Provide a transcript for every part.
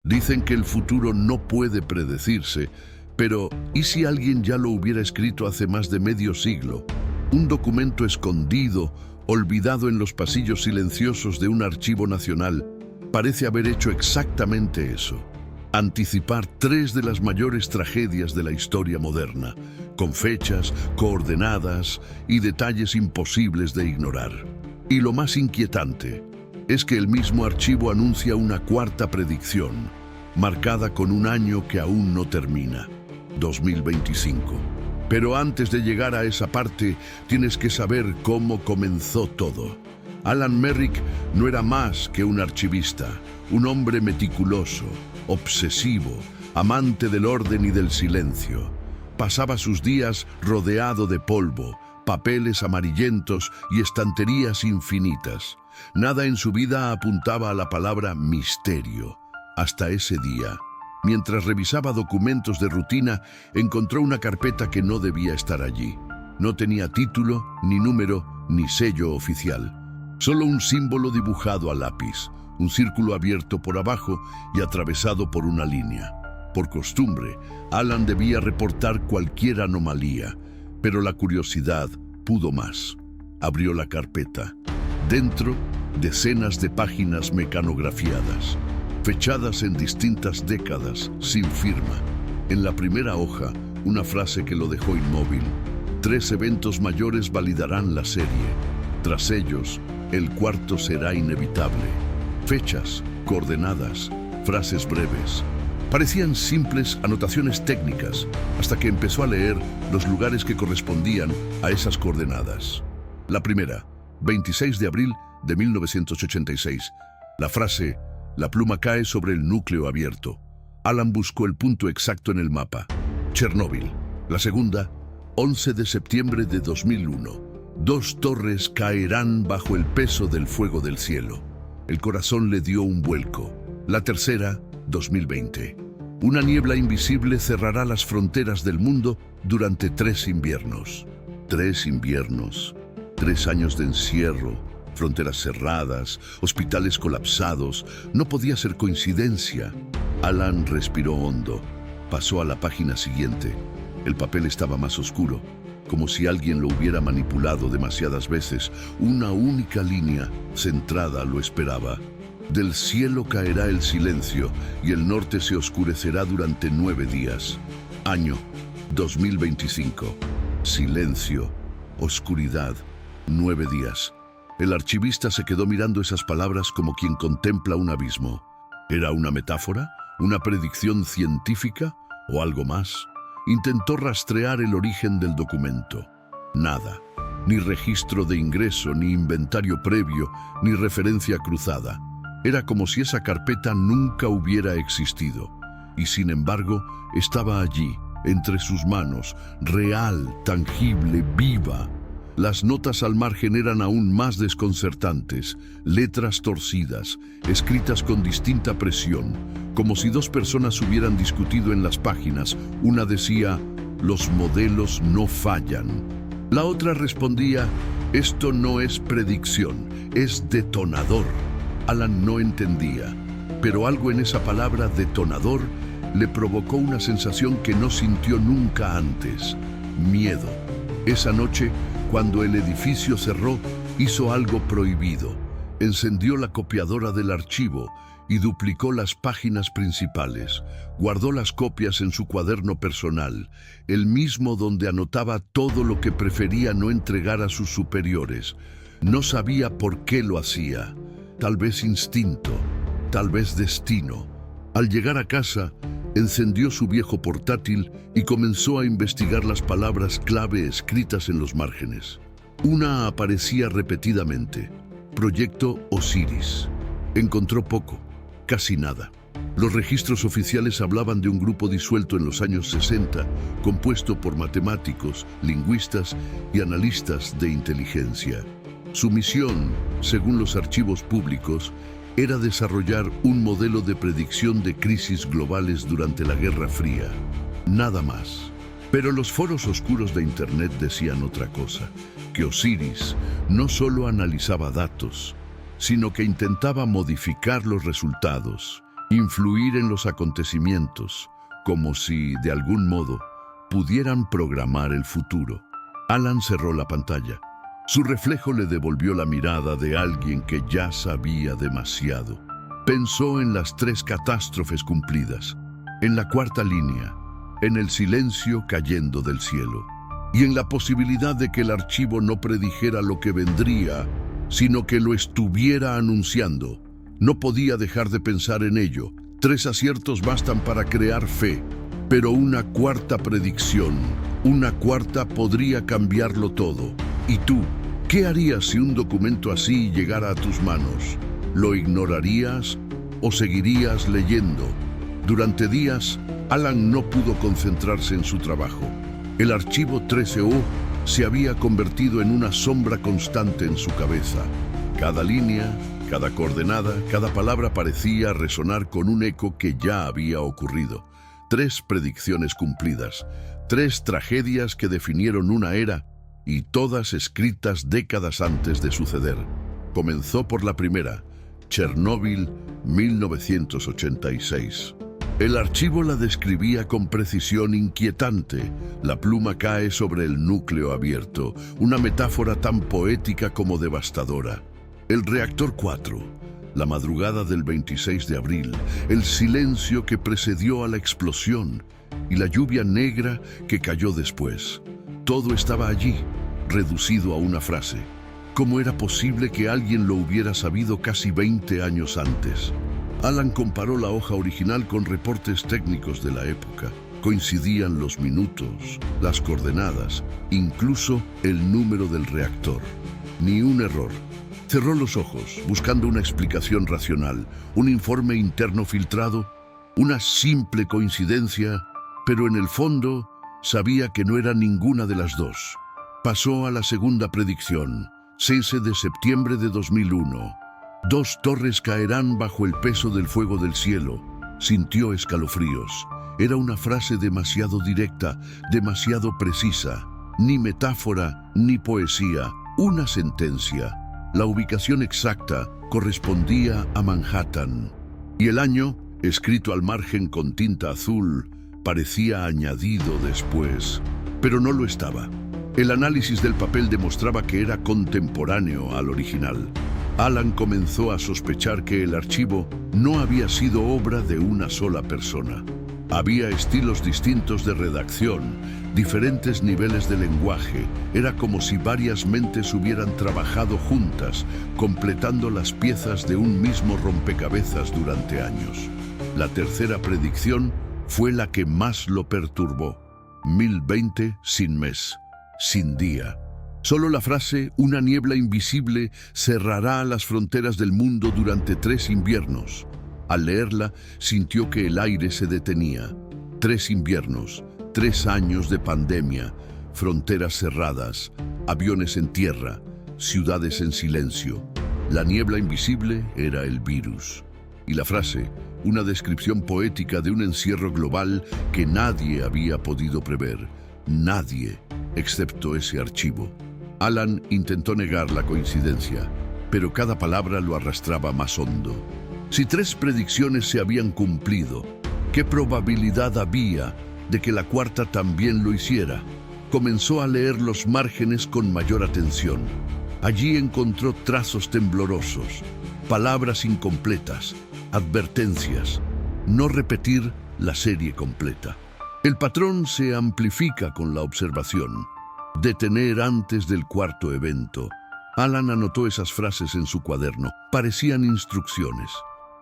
Dicen que el futuro no puede predecirse, pero ¿y si alguien ya lo hubiera escrito hace más de medio siglo? Un documento escondido, olvidado en los pasillos silenciosos de un archivo nacional, parece haber hecho exactamente eso. Anticipar tres de las mayores tragedias de la historia moderna, con fechas, coordenadas y detalles imposibles de ignorar. Y lo más inquietante es que el mismo archivo anuncia una cuarta predicción, marcada con un año que aún no termina, 2025. Pero antes de llegar a esa parte, tienes que saber cómo comenzó todo. Alan Merrick no era más que un archivista, un hombre meticuloso, obsesivo, amante del orden y del silencio. Pasaba sus días rodeado de polvo, papeles amarillentos y estanterías infinitas. Nada en su vida apuntaba a la palabra misterio. Hasta ese día, mientras revisaba documentos de rutina, encontró una carpeta que no debía estar allí. No tenía título, ni número, ni sello oficial. Solo un símbolo dibujado a lápiz, un círculo abierto por abajo y atravesado por una línea. Por costumbre, Alan debía reportar cualquier anomalía, pero la curiosidad pudo más. Abrió la carpeta. Dentro, decenas de páginas mecanografiadas, fechadas en distintas décadas, sin firma. En la primera hoja, una frase que lo dejó inmóvil. 3 eventos mayores validarán la serie. Tras ellos, el cuarto será inevitable. Fechas, coordenadas, frases breves. Parecían simples anotaciones técnicas, hasta que empezó a leer los lugares que correspondían a esas coordenadas. La primera, 26 de abril de 1986. La frase: la pluma cae sobre el núcleo abierto. Alan buscó el punto exacto en el mapa. Chernóbil. La segunda, 11 de septiembre de 2001. 2 torres caerán bajo el peso del fuego del cielo. El corazón le dio un vuelco. La tercera, 2020. Una niebla invisible cerrará las fronteras del mundo durante 3 inviernos. 3 inviernos, 3 años de encierro, fronteras cerradas, hospitales colapsados. No podía ser coincidencia. Alan respiró hondo. Pasó a la página siguiente. El papel estaba más oscuro, como si alguien lo hubiera manipulado demasiadas veces. Una única línea centrada lo esperaba. Del cielo caerá el silencio y el norte se oscurecerá durante 9 días. Año 2025. Silencio, oscuridad, 9 días. El archivista se quedó mirando esas palabras como quien contempla un abismo. ¿Era una metáfora? ¿Una predicción científica? ¿O algo más? Intentó rastrear el origen del documento. Nada. Ni registro de ingreso, ni inventario previo, ni referencia cruzada. Era como si esa carpeta nunca hubiera existido. Y sin embargo, estaba allí, entre sus manos, real, tangible, viva. Las notas al margen eran aún más desconcertantes, letras torcidas, escritas con distinta presión, como si 2 personas hubieran discutido en las páginas. Una decía: los modelos no fallan. La otra respondía: esto no es predicción, es detonador. Alan no entendía, pero algo en esa palabra detonador le provocó una sensación que no sintió nunca antes: miedo. Esa noche, cuando el edificio cerró, hizo algo prohibido. Encendió la copiadora del archivo y duplicó las páginas principales. Guardó las copias en su cuaderno personal, el mismo donde anotaba todo lo que prefería no entregar a sus superiores. No sabía por qué lo hacía. Tal vez instinto, tal vez destino. Al llegar a casa, encendió su viejo portátil y comenzó a investigar las palabras clave escritas en los márgenes. Una aparecía repetidamente: Proyecto Osiris. Encontró poco, casi nada. Los registros oficiales hablaban de un grupo disuelto en los años 60, compuesto por matemáticos, lingüistas y analistas de inteligencia. Su misión, según los archivos públicos, era desarrollar un modelo de predicción de crisis globales durante la Guerra Fría. Nada más. Pero los foros oscuros de Internet decían otra cosa: que Osiris no solo analizaba datos, sino que intentaba modificar los resultados. influir en los acontecimientos, como si, de algún modo, pudieran programar el futuro. Alan cerró la pantalla. Su reflejo le devolvió la mirada de alguien que ya sabía demasiado. Pensó en las 3 catástrofes cumplidas, en la 4ª línea, en el silencio cayendo del cielo, y en la posibilidad de que el archivo no predijera lo que vendría, sino que lo estuviera anunciando. No podía dejar de pensar en ello. 3 aciertos bastan para crear fe, pero una 4ª predicción, una 4ª podría cambiarlo todo. ¿Y tú? ¿Qué harías si un documento así llegara a tus manos? ¿Lo ignorarías o seguirías leyendo? Durante días, Alan no pudo concentrarse en su trabajo. El archivo 13O se había convertido en una sombra constante en su cabeza. Cada línea, cada coordenada, cada palabra parecía resonar con un eco que ya había ocurrido. 3 predicciones cumplidas, 3 tragedias que definieron una era, y todas escritas décadas antes de suceder. Comenzó por la primera, Chernóbil, 1986. El archivo la describía con precisión inquietante. La pluma cae sobre el núcleo abierto, una metáfora tan poética como devastadora. El reactor 4, la madrugada del 26 de abril, el silencio que precedió a la explosión y la lluvia negra que cayó después. Todo estaba allí, reducido a una frase. ¿Cómo era posible que alguien lo hubiera sabido casi 20 años antes? Alan comparó la hoja original con reportes técnicos de la época. Coincidían los minutos, las coordenadas, incluso el número del reactor. Ni un error. Cerró los ojos, buscando una explicación racional, un informe interno filtrado, una simple coincidencia, pero en el fondo sabía que no era ninguna de las dos. Pasó a la segunda predicción, 6 de septiembre de 2001. 2 torres caerán bajo el peso del fuego del cielo. Sintió escalofríos. Era una frase demasiado directa, demasiado precisa. Ni metáfora, ni poesía. Una sentencia. La ubicación exacta correspondía a Manhattan. Y el año, escrito al margen con tinta azul, parecía añadido después. Pero no lo estaba. El análisis del papel demostraba que era contemporáneo al original. Alan comenzó a sospechar que el archivo no había sido obra de una sola persona. Había estilos distintos de redacción, diferentes niveles de lenguaje. Era como si varias mentes hubieran trabajado juntas, completando las piezas de un mismo rompecabezas durante años. La tercera predicción fue la que más lo perturbó. 1020 sin mes, sin día. Solo la frase «una niebla invisible cerrará las fronteras del mundo durante 3 inviernos». Al leerla, sintió que el aire se detenía. 3 inviernos, 3 años de pandemia, fronteras cerradas, aviones en tierra, ciudades en silencio. La niebla invisible era el virus. Y la frase, una descripción poética de un encierro global que nadie había podido prever. Nadie, excepto ese archivo. Alan intentó negar la coincidencia, pero cada palabra lo arrastraba más hondo. Si 3 predicciones se habían cumplido, ¿qué probabilidad había de que la cuarta también lo hiciera? Comenzó a leer los márgenes con mayor atención. Allí encontró trazos temblorosos, palabras incompletas, advertencias. No repetir la serie completa. El patrón se amplifica con la observación. Detener antes del 4.º evento. Alan anotó esas frases en su cuaderno. Parecían instrucciones.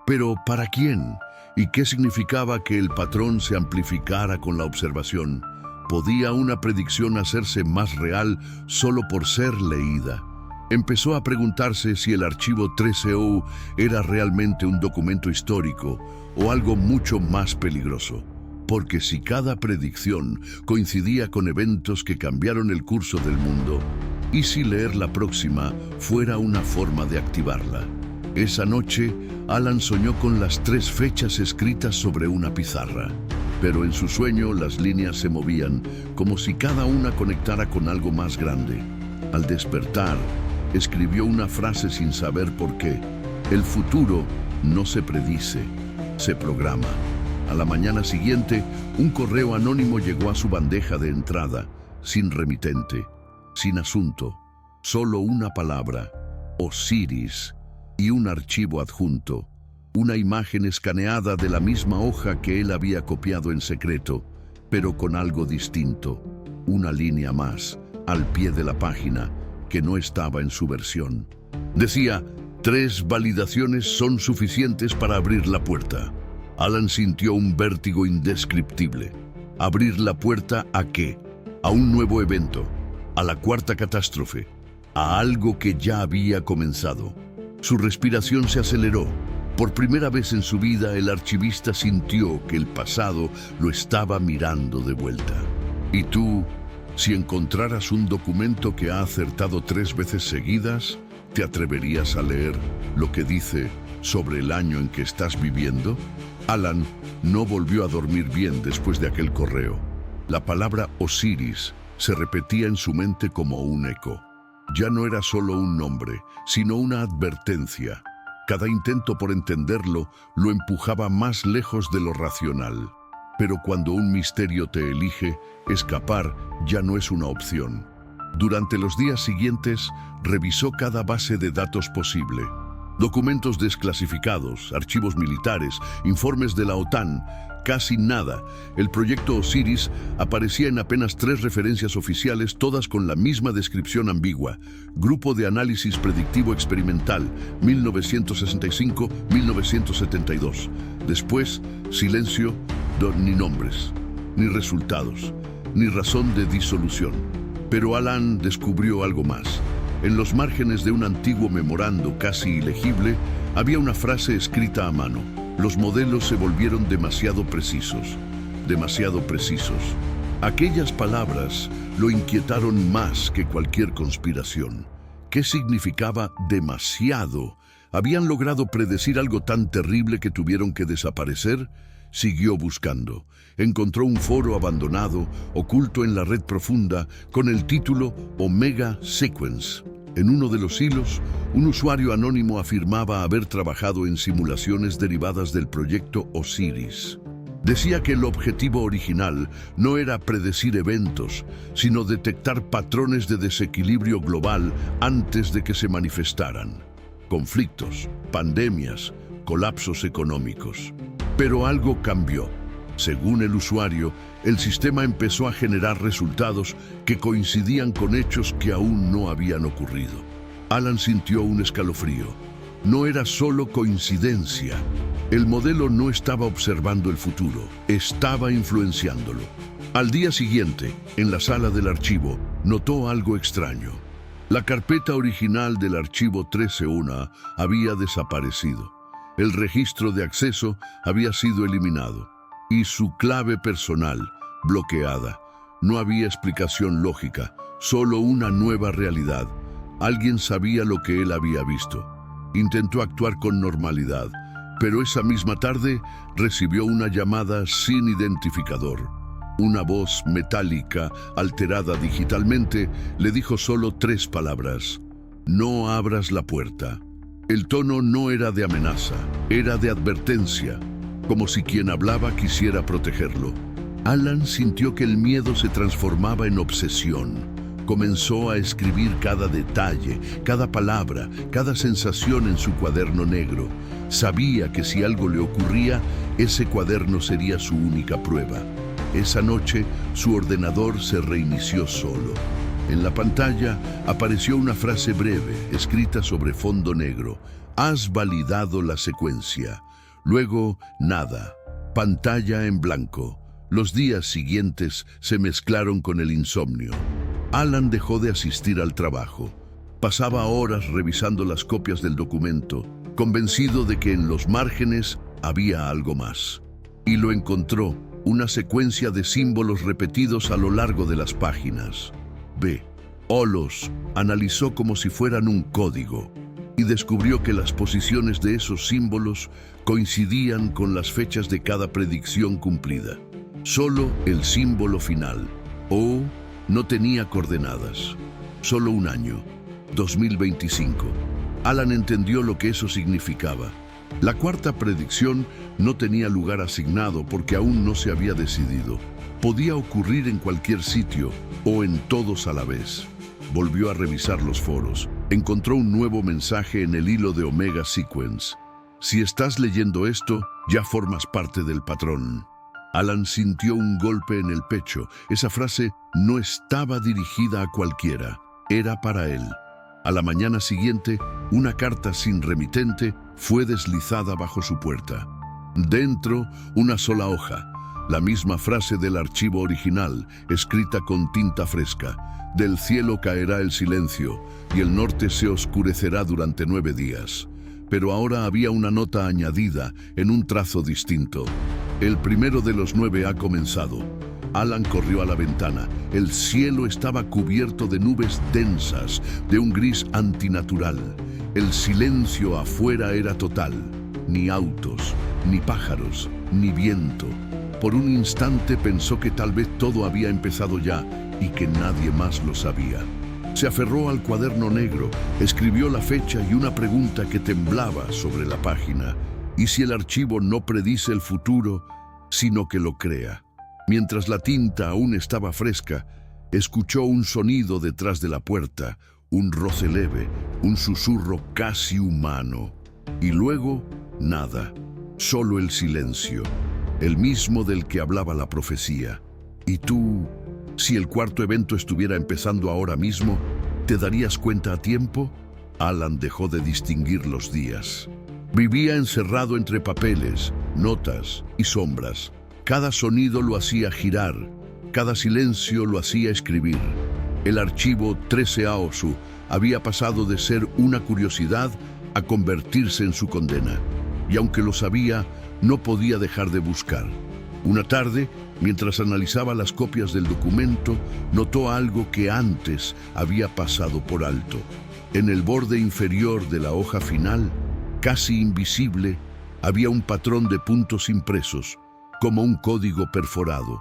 Pero ¿para quién? ¿Y qué significaba que el patrón se amplificara con la observación? ¿Podía una predicción hacerse más real solo por ser leída? Empezó a preguntarse si el archivo 13O era realmente un documento histórico o algo mucho más peligroso. Porque si cada predicción coincidía con eventos que cambiaron el curso del mundo, ¿y si leer la próxima fuera una forma de activarla? Esa noche, Alan soñó con las 3 fechas escritas sobre una pizarra. Pero en su sueño las líneas se movían, como si cada una conectara con algo más grande. Al despertar, escribió una frase sin saber por qué. El futuro no se predice, Se programa. A la mañana siguiente, un correo anónimo llegó a su bandeja de entrada, sin remitente, sin asunto, solo una palabra, Osiris, y un archivo adjunto, una imagen escaneada de la misma hoja que él había copiado en secreto, pero con algo distinto, una línea más, al pie de la página, que no estaba en su versión. Decía: 3 validaciones son suficientes para abrir la puerta. Alan sintió un vértigo indescriptible. ¿Abrir la puerta a qué? A un nuevo evento, a la 4ª catástrofe, a algo que ya había comenzado. Su respiración se aceleró. Por primera vez en su vida, el archivista sintió que el pasado lo estaba mirando de vuelta. ¿Y tú, si encontraras un documento que ha acertado 3 veces seguidas, te atreverías a leer lo que dice sobre el año en que estás viviendo? Alan no volvió a dormir bien después de aquel correo. La palabra Osiris se repetía en su mente como un eco. Ya no era solo un nombre, sino una advertencia. Cada intento por entenderlo lo empujaba más lejos de lo racional. Pero cuando un misterio te elige, escapar ya no es una opción. Durante los días siguientes, revisó cada base de datos posible. Documentos desclasificados, archivos militares, informes de la OTAN, casi nada. El proyecto Osiris aparecía en apenas 3 referencias oficiales, todas con la misma descripción ambigua. Grupo de Análisis Predictivo Experimental, 1965-1972. Después, silencio, ni nombres, ni resultados, ni razón de disolución. Pero Alan descubrió algo más. En los márgenes de un antiguo memorando casi ilegible, había una frase escrita a mano. Los modelos se volvieron demasiado precisos. Demasiado precisos. Aquellas palabras lo inquietaron más que cualquier conspiración. ¿Qué significaba demasiado? ¿Habían logrado predecir algo tan terrible que tuvieron que desaparecer? Siguió buscando. Encontró un foro abandonado, oculto en la red profunda, con el título Omega Sequence. En uno de los hilos, un usuario anónimo afirmaba haber trabajado en simulaciones derivadas del proyecto Osiris. Decía que el objetivo original no era predecir eventos, sino detectar patrones de desequilibrio global antes de que se manifestaran. Conflictos, pandemias, colapsos económicos. Pero algo cambió. Según el usuario, el sistema empezó a generar resultados que coincidían con hechos que aún no habían ocurrido. Alan sintió un escalofrío. No era solo coincidencia. El modelo no estaba observando el futuro, estaba influenciándolo. Al día siguiente, en la sala del archivo, notó algo extraño. La carpeta original del archivo 13.1 había desaparecido. El registro de acceso había sido eliminado y su clave personal bloqueada. No había explicación lógica, solo una nueva realidad. Alguien sabía lo que él había visto. Intentó actuar con normalidad, pero esa misma tarde recibió una llamada sin identificador. Una voz metálica, alterada digitalmente, le dijo solo 3 palabras: no abras la puerta. El tono no era de amenaza, era de advertencia, como si quien hablaba quisiera protegerlo. Alan sintió que el miedo se transformaba en obsesión. Comenzó a escribir cada detalle, cada palabra, cada sensación en su cuaderno negro. Sabía que si algo le ocurría, ese cuaderno sería su única prueba. Esa noche, su ordenador se reinició solo. En la pantalla apareció una frase breve, escrita sobre fondo negro: has validado la secuencia. Luego, nada. Pantalla en blanco. Los días siguientes se mezclaron con el insomnio. Alan dejó de asistir al trabajo. Pasaba horas revisando las copias del documento, convencido de que en los márgenes había algo más. Y lo encontró, una secuencia de símbolos repetidos a lo largo de las páginas. Los analizó como si fueran un código y descubrió que las posiciones de esos símbolos coincidían con las fechas de cada predicción cumplida. Solo el símbolo final, O, no tenía coordenadas. Solo un año, 2025. Alan entendió lo que eso significaba. La cuarta predicción no tenía lugar asignado porque aún no se había decidido. Podía ocurrir en cualquier sitio o en todos a la vez. Volvió a revisar los foros. Encontró un nuevo mensaje en el hilo de Omega Sequence. Si estás leyendo esto, ya formas parte del patrón. Alan sintió un golpe en el pecho. Esa frase no estaba dirigida a cualquiera. Era para él. A la mañana siguiente, una carta sin remitente fue deslizada bajo su puerta. Dentro, una sola hoja. La misma frase del archivo original, escrita con tinta fresca. Del cielo caerá el silencio, y el norte se oscurecerá durante 9 días. Pero ahora había una nota añadida en un trazo distinto. El primero de los 9 ha comenzado. Alan corrió a la ventana. El cielo estaba cubierto de nubes densas, de un gris antinatural. El silencio afuera era total. Ni autos, ni pájaros, ni viento. Por un instante pensó que tal vez todo había empezado ya y que nadie más lo sabía. Se aferró al cuaderno negro, escribió la fecha y una pregunta que temblaba sobre la página. ¿Y si el archivo no predice el futuro, sino que lo crea? Mientras la tinta aún estaba fresca, escuchó un sonido detrás de la puerta, un roce leve, un susurro casi humano. Y luego, nada, solo el silencio, el mismo del que hablaba la profecía. ¿Y tú, si el cuarto evento estuviera empezando ahora mismo, te darías cuenta a tiempo? Alan dejó de distinguir los días. Vivía encerrado entre papeles, notas y sombras. Cada sonido lo hacía girar, cada silencio lo hacía escribir. El archivo 13 Aosu había pasado de ser una curiosidad a convertirse en su condena. Y aunque lo sabía, no podía dejar de buscar. Una tarde, mientras analizaba las copias del documento, notó algo que antes había pasado por alto. En el borde inferior de la hoja final, casi invisible, había un patrón de puntos impresos, como un código perforado.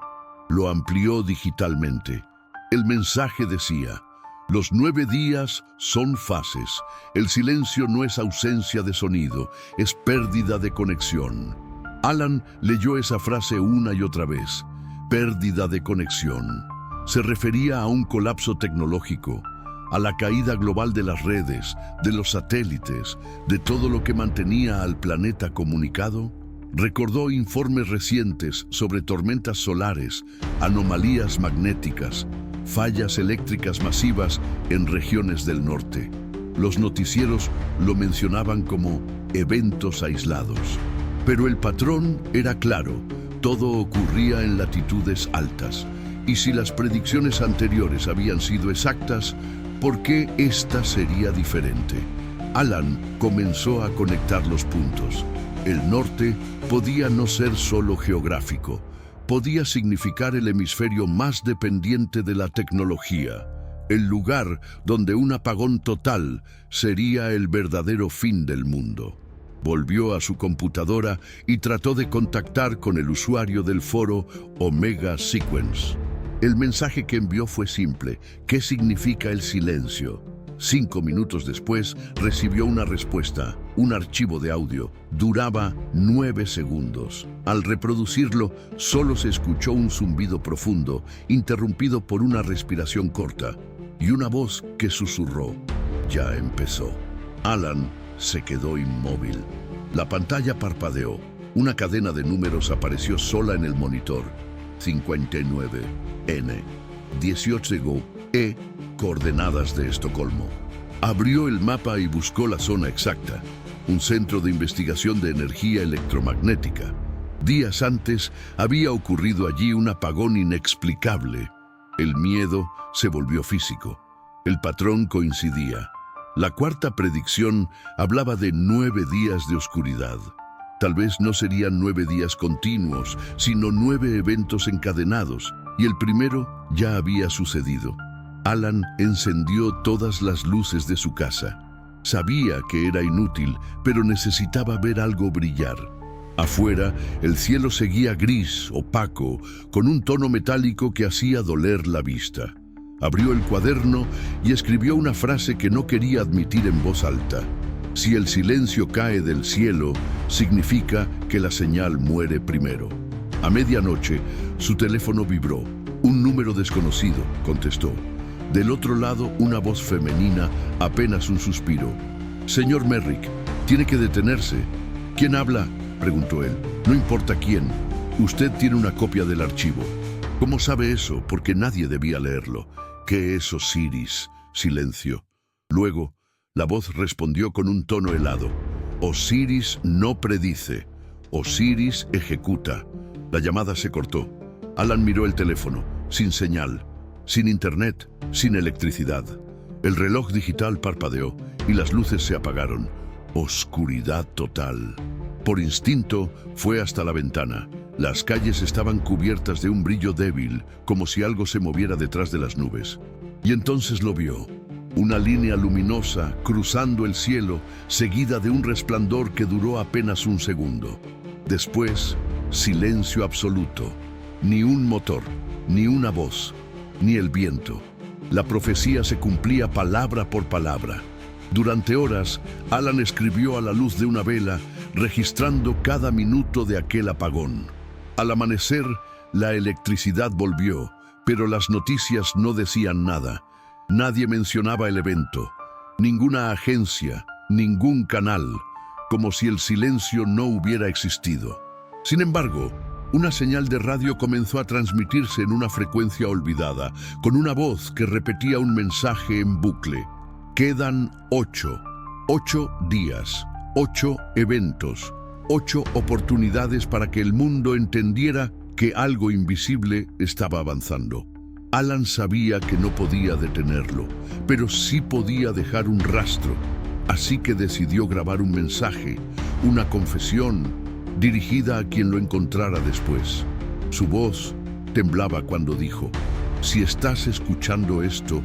Lo amplió digitalmente. El mensaje decía: los 9 días son fases. El silencio no es ausencia de sonido, es pérdida de conexión. Alan leyó esa frase una y otra vez. Pérdida de conexión. Se refería a un colapso tecnológico, a la caída global de las redes, de los satélites, de todo lo que mantenía al planeta comunicado. Recordó informes recientes sobre tormentas solares, anomalías magnéticas, fallas eléctricas masivas en regiones del norte. Los noticieros lo mencionaban como eventos aislados. Pero el patrón era claro, todo ocurría en latitudes altas. Y si las predicciones anteriores habían sido exactas, ¿por qué esta sería diferente? Alan comenzó a conectar los puntos. El norte podía no ser solo geográfico, podía significar el hemisferio más dependiente de la tecnología, el lugar donde un apagón total sería el verdadero fin del mundo. Volvió a su computadora y trató de contactar con el usuario del foro Omega Sequence. El mensaje que envió fue simple: ¿qué significa el silencio? 5 minutos después recibió una respuesta, un archivo de audio. Duraba 9 segundos. Al reproducirlo, solo se escuchó un zumbido profundo, interrumpido por una respiración corta, y una voz que susurró: ya empezó. Alan se quedó inmóvil. La pantalla parpadeó. Una cadena de números apareció sola en el monitor. 59, N, 18, E, coordenadas de Estocolmo. Abrió el mapa y buscó la zona exacta, un centro de investigación de energía electromagnética. Días antes había ocurrido allí un apagón inexplicable. El miedo se volvió físico. El patrón coincidía. La cuarta predicción hablaba de 9 días de oscuridad. Tal vez no serían 9 días continuos, sino 9 eventos encadenados, y el primero ya había sucedido. Alan encendió todas las luces de su casa. Sabía que era inútil, pero necesitaba ver algo brillar. Afuera, el cielo seguía gris, opaco, con un tono metálico que hacía doler la vista. Abrió el cuaderno y escribió una frase que no quería admitir en voz alta. Si el silencio cae del cielo, significa que la señal muere primero. A medianoche, su teléfono vibró. Un número desconocido, contestó. Del otro lado, una voz femenina, apenas un suspiro. «Señor Merrick, tiene que detenerse». «¿Quién habla?», preguntó él. «No importa quién. Usted tiene una copia del archivo». «¿Cómo sabe eso?», porque nadie debía leerlo. «¿Qué es Osiris?». Silencio. Luego, la voz respondió con un tono helado. «Osiris no predice. Osiris ejecuta». La llamada se cortó. Alan miró el teléfono, sin señal, sin internet, sin electricidad. El reloj digital parpadeó y las luces se apagaron. Oscuridad total. Por instinto, fue hasta la ventana. Las calles estaban cubiertas de un brillo débil, como si algo se moviera detrás de las nubes. Y entonces lo vio. Una línea luminosa cruzando el cielo, seguida de un resplandor que duró apenas un segundo. Después, silencio absoluto. Ni un motor, ni una voz, ni el viento. La profecía se cumplía palabra por palabra. Durante horas, Alan escribió a la luz de una vela, registrando cada minuto de aquel apagón. Al amanecer, la electricidad volvió, pero las noticias no decían nada. Nadie mencionaba el evento, ninguna agencia, ningún canal, como si el silencio no hubiera existido. Sin embargo, una señal de radio comenzó a transmitirse en una frecuencia olvidada, con una voz que repetía un mensaje en bucle. Quedan 8 días, 8 eventos, 8 oportunidades para que el mundo entendiera que algo invisible estaba avanzando. Alan sabía que no podía detenerlo, pero sí podía dejar un rastro. Así que decidió grabar un mensaje, una confesión, dirigida a quien lo encontrara después. Su voz temblaba cuando dijo: «Si estás escuchando esto,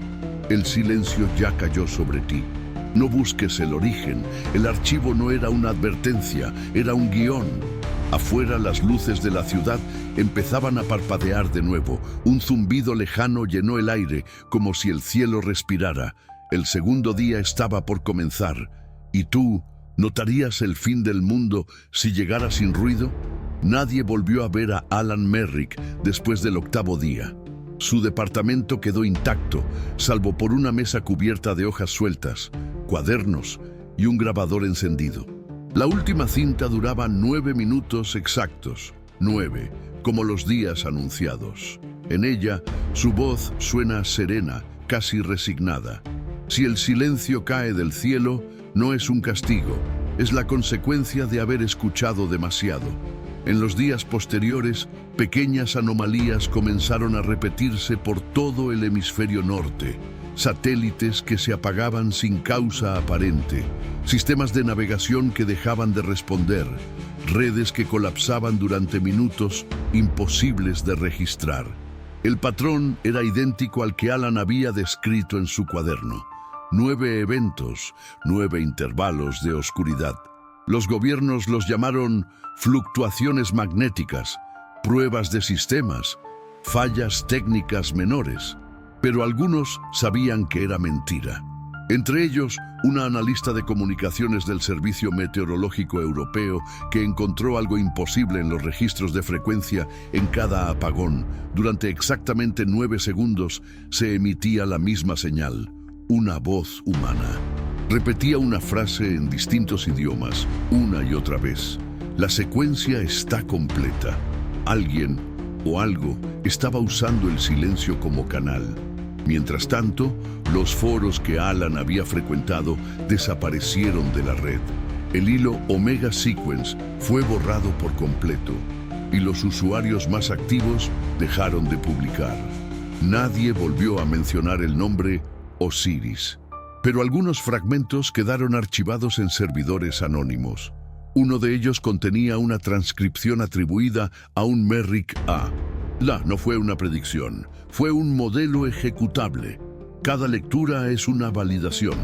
el silencio ya cayó sobre ti. No busques el origen, el archivo no era una advertencia, era un guión». Afuera, las luces de la ciudad empezaban a parpadear de nuevo. Un zumbido lejano llenó el aire, como si el cielo respirara. El segundo día estaba por comenzar. ¿Y tú notarías el fin del mundo si llegara sin ruido? Nadie volvió a ver a Alan Merrick después del 8º día. Su departamento quedó intacto, salvo por una mesa cubierta de hojas sueltas, cuadernos y un grabador encendido. La última cinta duraba 9 minutos exactos, 9, como los días anunciados. En ella, su voz suena serena, casi resignada. Si el silencio cae del cielo, no es un castigo, es la consecuencia de haber escuchado demasiado. En los días posteriores, pequeñas anomalías comenzaron a repetirse por todo el hemisferio norte. Satélites que se apagaban sin causa aparente, sistemas de navegación que dejaban de responder, redes que colapsaban durante minutos imposibles de registrar. El patrón era idéntico al que Alan había descrito en su cuaderno. 9 eventos, 9 intervalos de oscuridad. Los gobiernos los llamaron fluctuaciones magnéticas, pruebas de sistemas, fallas técnicas menores. Pero algunos sabían que era mentira. Entre ellos, una analista de comunicaciones del Servicio Meteorológico Europeo que encontró algo imposible en los registros de frecuencia en cada apagón. Durante exactamente 9 segundos se emitía la misma señal, una voz humana. Repetía una frase en distintos idiomas, una y otra vez. La secuencia está completa. Alguien o algo estaba usando el silencio como canal. Mientras tanto, los foros que Alan había frecuentado desaparecieron de la red. El hilo Omega Sequence fue borrado por completo y los usuarios más activos dejaron de publicar. Nadie volvió a mencionar el nombre Osiris, pero algunos fragmentos quedaron archivados en servidores anónimos. Uno de ellos contenía una transcripción atribuida a un Merrick A. No fue una predicción, fue un modelo ejecutable. Cada lectura es una validación.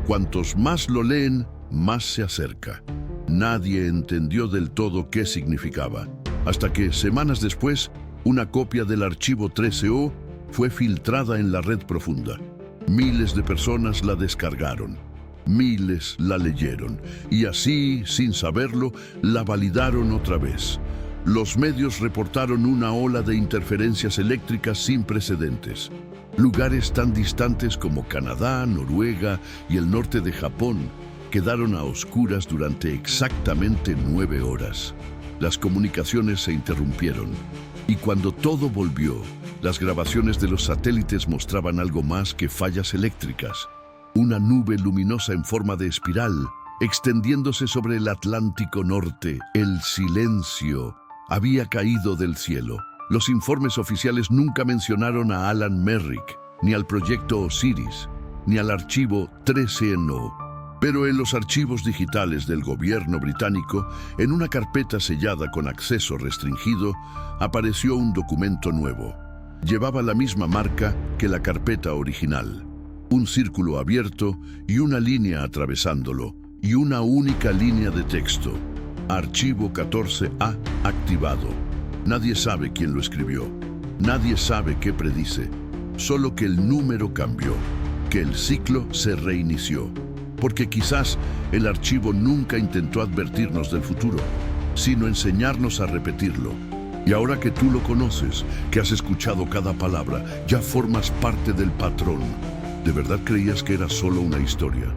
Cuantos más lo leen, más se acerca. Nadie entendió del todo qué significaba, hasta que, semanas después, una copia del archivo 13O fue filtrada en la red profunda. Miles de personas la descargaron. Miles la leyeron y así, sin saberlo, la validaron otra vez. Los medios reportaron una ola de interferencias eléctricas sin precedentes. Lugares tan distantes como Canadá, Noruega y el norte de Japón quedaron a oscuras durante exactamente 9 horas. Las comunicaciones se interrumpieron y cuando todo volvió, las grabaciones de los satélites mostraban algo más que fallas eléctricas. Una nube luminosa en forma de espiral, extendiéndose sobre el Atlántico Norte. El silencio había caído del cielo. Los informes oficiales nunca mencionaron a Alan Merrick, ni al proyecto Osiris, ni al archivo 13NO. Pero en los archivos digitales del gobierno británico, en una carpeta sellada con acceso restringido, apareció un documento nuevo. Llevaba la misma marca que la carpeta original. Un círculo abierto y una línea atravesándolo, y una única línea de texto. Archivo 14A activado. Nadie sabe quién lo escribió. Nadie sabe qué predice. Solo que el número cambió, que el ciclo se reinició. Porque quizás el archivo nunca intentó advertirnos del futuro, sino enseñarnos a repetirlo. Y ahora que tú lo conoces, que has escuchado cada palabra, ya formas parte del patrón. ¿De verdad creías que era solo una historia?